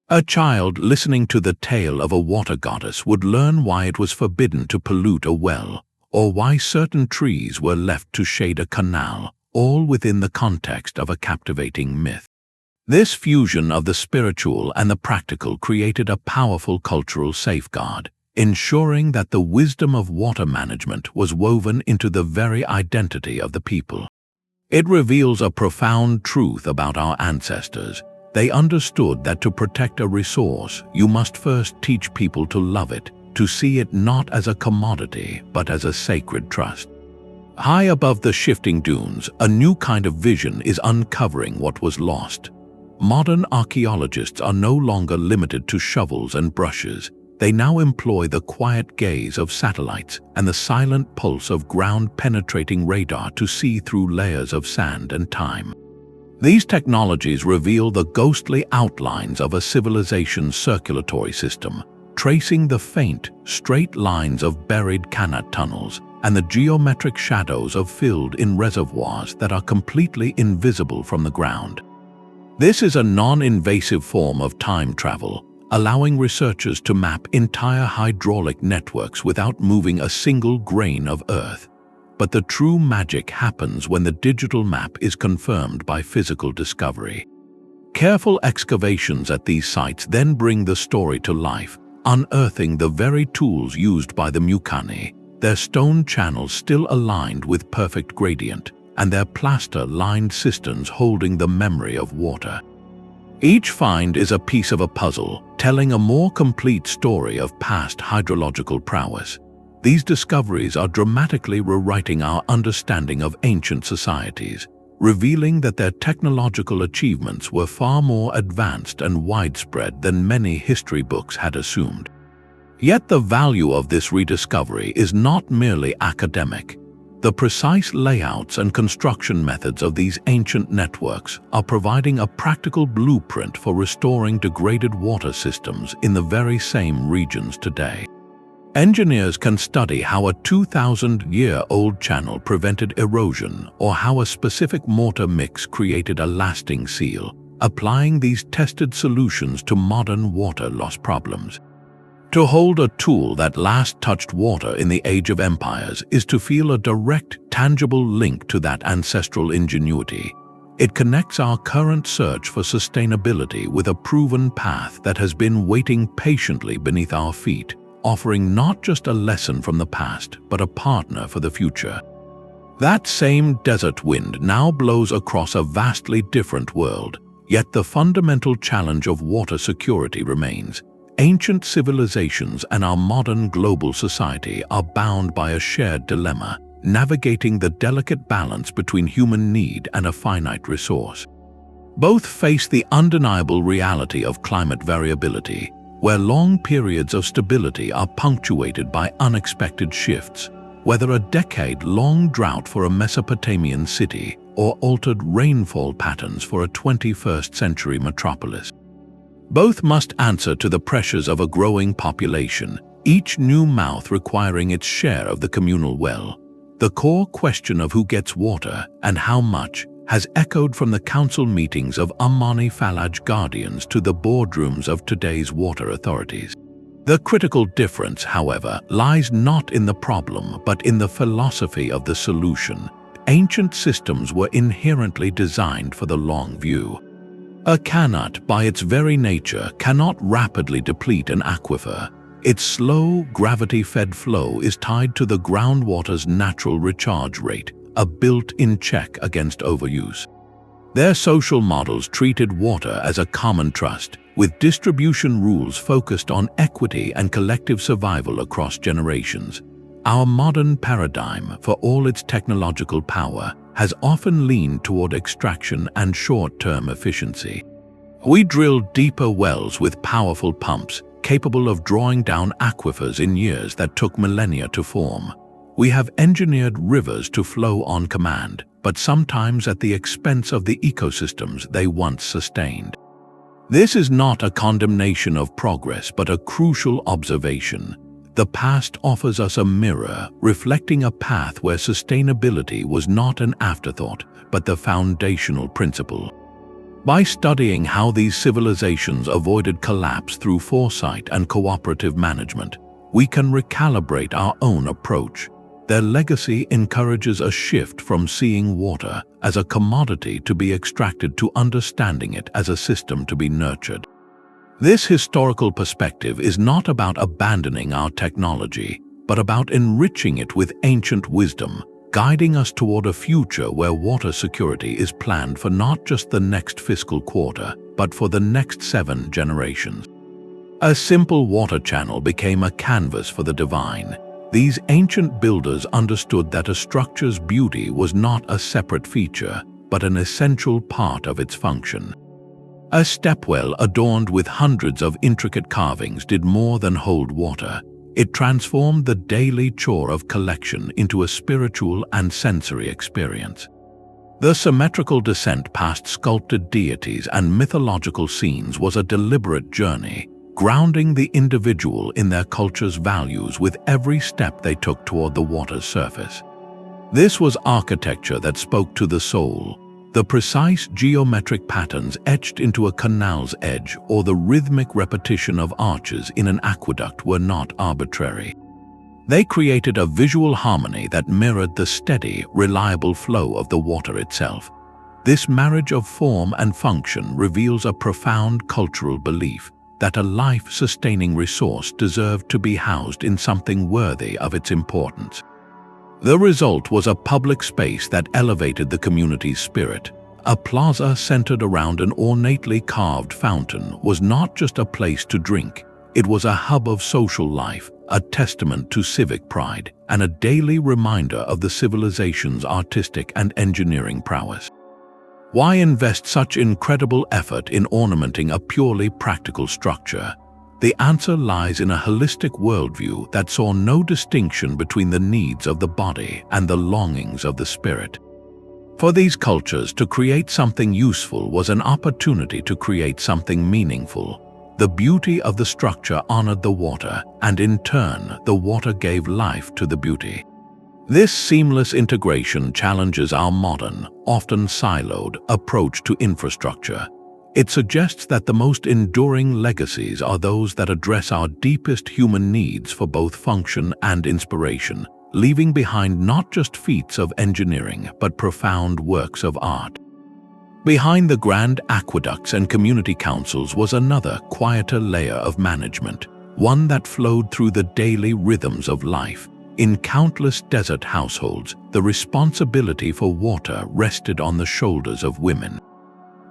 A child listening to the tale of a water goddess would learn why it was forbidden to pollute a well, or why certain trees were left to shade a canal, all within the context of a captivating myth. This fusion of the spiritual and the practical created a powerful cultural safeguard, ensuring that the wisdom of water management was woven into the very identity of the people. It reveals a profound truth about our ancestors. They understood that to protect a resource, you must first teach people to love it, to see it not as a commodity, but as a sacred trust. High above the shifting dunes, a new kind of vision is uncovering what was lost. Modern archaeologists are no longer limited to shovels and brushes. They now employ the quiet gaze of satellites and the silent pulse of ground-penetrating radar to see through layers of sand and time. These technologies reveal the ghostly outlines of a civilization's circulatory system, tracing the faint, straight lines of buried Qanat tunnels and the geometric shadows of filled-in reservoirs that are completely invisible from the ground. This is a non-invasive form of time travel, allowing researchers to map entire hydraulic networks without moving a single grain of earth. But the true magic happens when the digital map is confirmed by physical discovery. Careful excavations at these sites then bring the story to life, unearthing the very tools used by the Myukani, their stone channels still aligned with perfect gradient, and their plaster-lined cisterns holding the memory of water. Each find is a piece of a puzzle, telling a more complete story of past hydrological prowess. These discoveries are dramatically rewriting our understanding of ancient societies, revealing that their technological achievements were far more advanced and widespread than many history books had assumed. Yet the value of this rediscovery is not merely academic. The precise layouts and construction methods of these ancient networks are providing a practical blueprint for restoring degraded water systems in the very same regions today. Engineers can study how a 2,000-year-old channel prevented erosion or how a specific mortar mix created a lasting seal, applying these tested solutions to modern water loss problems. To hold a tool that last touched water in the Age of Empires is to feel a direct, tangible link to that ancestral ingenuity. It connects our current search for sustainability with a proven path that has been waiting patiently beneath our feet, offering not just a lesson from the past, but a partner for the future. That same desert wind now blows across a vastly different world, yet the fundamental challenge of water security remains. Ancient civilizations and our modern global society are bound by a shared dilemma, navigating the delicate balance between human need and a finite resource. Both face the undeniable reality of climate variability, where long periods of stability are punctuated by unexpected shifts, whether a decade-long drought for a Mesopotamian city or altered rainfall patterns for a 21st-century metropolis. Both must answer to the pressures of a growing population, each new mouth requiring its share of the communal well. The core question of who gets water and how much has echoed from the council meetings of Omani Falaj guardians to the boardrooms of today's water authorities. The critical difference, however, lies not in the problem but in the philosophy of the solution. Ancient systems were inherently designed for the long view. A qanat, by its very nature, cannot rapidly deplete an aquifer. Its slow, gravity-fed flow is tied to the groundwater's natural recharge rate, a built-in check against overuse. Their social models treated water as a common trust, with distribution rules focused on equity and collective survival across generations. Our modern paradigm, for all its technological power, has often leaned toward extraction and short-term efficiency. We drill deeper wells with powerful pumps, capable of drawing down aquifers in years that took millennia to form. We have engineered rivers to flow on command, but sometimes at the expense of the ecosystems they once sustained. This is not a condemnation of progress, but a crucial observation. The past offers us a mirror, reflecting a path where sustainability was not an afterthought, but the foundational principle. By studying how these civilizations avoided collapse through foresight and cooperative management, we can recalibrate our own approach. Their legacy encourages a shift from seeing water as a commodity to be extracted to understanding it as a system to be nurtured. This historical perspective is not about abandoning our technology, but about enriching it with ancient wisdom, guiding us toward a future where water security is planned for not just the next fiscal quarter, but for the next 7 generations. A simple water channel became a canvas for the divine. These ancient builders understood that a structure's beauty was not a separate feature, but an essential part of its function. A stepwell adorned with hundreds of intricate carvings did more than hold water. It transformed the daily chore of collection into a spiritual and sensory experience. The symmetrical descent past sculpted deities and mythological scenes was a deliberate journey, grounding the individual in their culture's values with every step they took toward the water's surface. This was architecture that spoke to the soul. The precise geometric patterns etched into a canal's edge or the rhythmic repetition of arches in an aqueduct were not arbitrary. They created a visual harmony that mirrored the steady, reliable flow of the water itself. This marriage of form and function reveals a profound cultural belief that a life-sustaining resource deserved to be housed in something worthy of its importance. The result was a public space that elevated the community's spirit. A plaza centered around an ornately carved fountain was not just a place to drink. It was a hub of social life, a testament to civic pride, and a daily reminder of the civilization's artistic and engineering prowess. Why invest such incredible effort in ornamenting a purely practical structure? The answer lies in a holistic worldview that saw no distinction between the needs of the body and the longings of the spirit. For these cultures, to create something useful was an opportunity to create something meaningful. The beauty of the structure honored the water, and in turn, the water gave life to the beauty. This seamless integration challenges our modern, often siloed, approach to infrastructure. It suggests that the most enduring legacies are those that address our deepest human needs for both function and inspiration, leaving behind not just feats of engineering, but profound works of art. Behind the grand aqueducts and community councils was another, quieter layer of management, one that flowed through the daily rhythms of life. In countless desert households, the responsibility for water rested on the shoulders of women.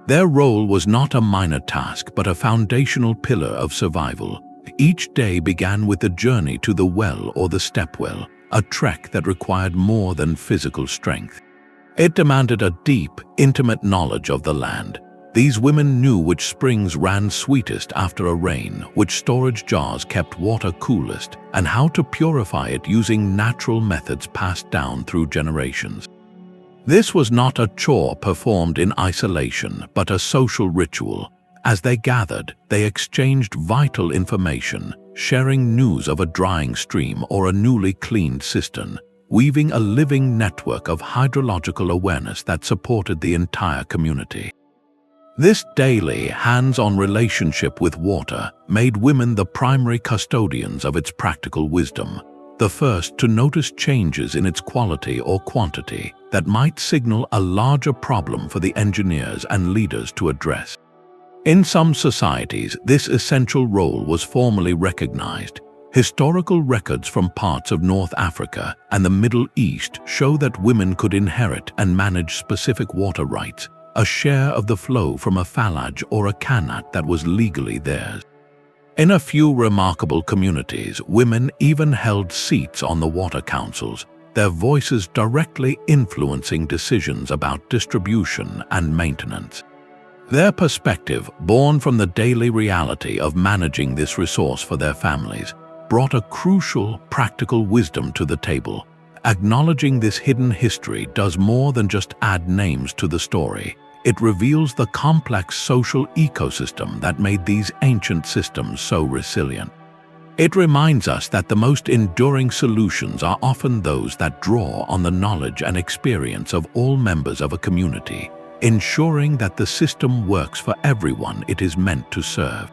Their role was not a minor task, but a foundational pillar of survival. Each day began with a journey to the well or the stepwell, a trek that required more than physical strength. It demanded a deep, intimate knowledge of the land. These women knew which springs ran sweetest after a rain, which storage jars kept water coolest, and how to purify it using natural methods passed down through generations. This was not a chore performed in isolation, but a social ritual. As they gathered, they exchanged vital information, sharing news of a drying stream or a newly cleaned cistern, weaving a living network of hydrological awareness that supported the entire community. This daily, hands-on relationship with water made women the primary custodians of its practical wisdom, the first to notice changes in its quality or quantity that might signal a larger problem for the engineers and leaders to address. In some societies, this essential role was formally recognized. Historical records from parts of North Africa and the Middle East show that women could inherit and manage specific water rights, a share of the flow from a Falaj or a Qanat that was legally theirs. In a few remarkable communities, women even held seats on the water councils, their voices directly influencing decisions about distribution and maintenance. Their perspective, born from the daily reality of managing this resource for their families, brought a crucial, practical wisdom to the table. Acknowledging this hidden history does more than just add names to the story. It reveals the complex social ecosystem that made these ancient systems so resilient. It reminds us that the most enduring solutions are often those that draw on the knowledge and experience of all members of a community, ensuring that the system works for everyone it is meant to serve.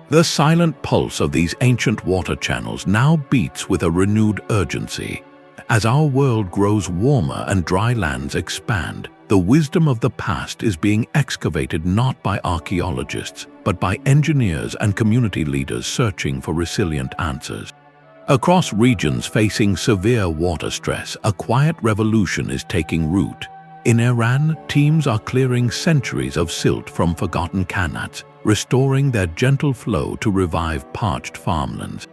The silent pulse of these ancient water channels now beats with a renewed urgency. As our world grows warmer and dry lands expand, the wisdom of the past is being excavated not by archaeologists, but by engineers and community leaders searching for resilient answers. Across regions facing severe water stress, a quiet revolution is taking root. In Iran, teams are clearing centuries of silt from forgotten qanats, restoring their gentle flow to revive parched farmlands.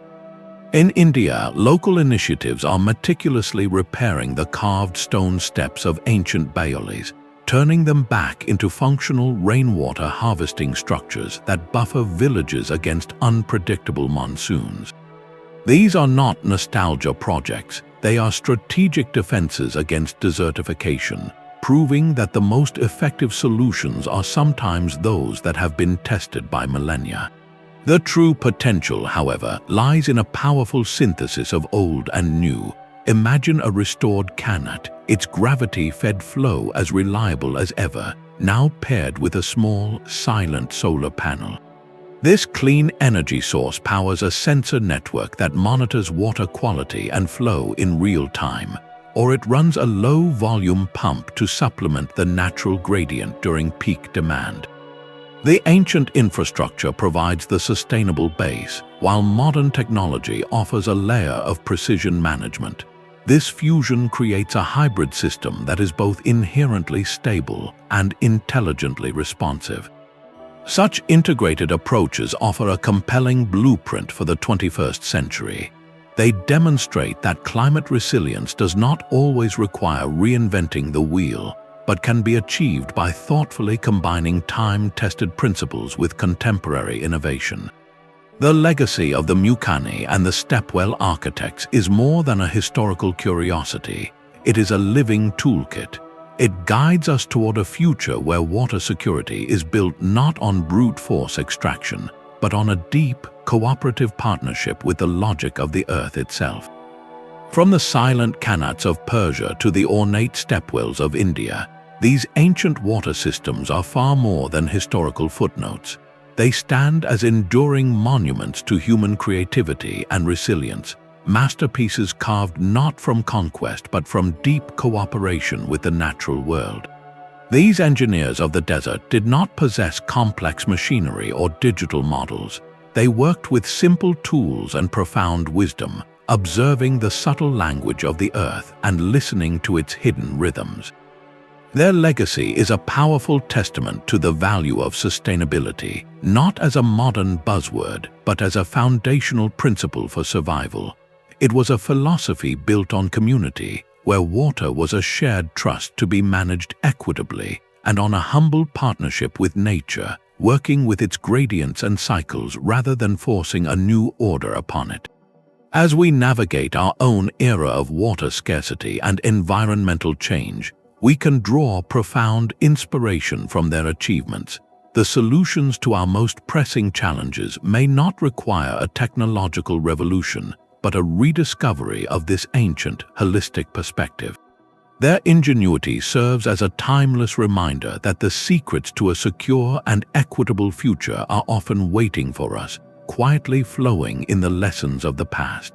In India, local initiatives are meticulously repairing the carved stone steps of ancient baolis, turning them back into functional rainwater harvesting structures that buffer villages against unpredictable monsoons. These are not nostalgia projects, they are strategic defenses against desertification, proving that the most effective solutions are sometimes those that have been tested by millennia. The true potential, however, lies in a powerful synthesis of old and new. Imagine a restored qanat, its gravity-fed flow as reliable as ever, now paired with a small, silent solar panel. This clean energy source powers a sensor network that monitors water quality and flow in real time, or it runs a low-volume pump to supplement the natural gradient during peak demand. The ancient infrastructure provides the sustainable base, while modern technology offers a layer of precision management. This fusion creates a hybrid system that is both inherently stable and intelligently responsive. Such integrated approaches offer a compelling blueprint for the 21st century. They demonstrate that climate resilience does not always require reinventing the wheel, but can be achieved by thoughtfully combining time-tested principles with contemporary innovation. The legacy of the Mukani and the Stepwell architects is more than a historical curiosity. It is a living toolkit. It guides us toward a future where water security is built not on brute force extraction, but on a deep, cooperative partnership with the logic of the earth itself. From the silent qanats of Persia to the ornate stepwells of India, these ancient water systems are far more than historical footnotes. They stand as enduring monuments to human creativity and resilience, masterpieces carved not from conquest but from deep cooperation with the natural world. These engineers of the desert did not possess complex machinery or digital models. They worked with simple tools and profound wisdom, observing the subtle language of the earth and listening to its hidden rhythms. Their legacy is a powerful testament to the value of sustainability, not as a modern buzzword, but as a foundational principle for survival. It was a philosophy built on community, where water was a shared trust to be managed equitably, and on a humble partnership with nature, working with its gradients and cycles rather than forcing a new order upon it. As we navigate our own era of water scarcity and environmental change, we can draw profound inspiration from their achievements. The solutions to our most pressing challenges may not require a technological revolution, but a rediscovery of this ancient, holistic perspective. Their ingenuity serves as a timeless reminder that the secrets to a secure and equitable future are often waiting for us, quietly flowing in the lessons of the past.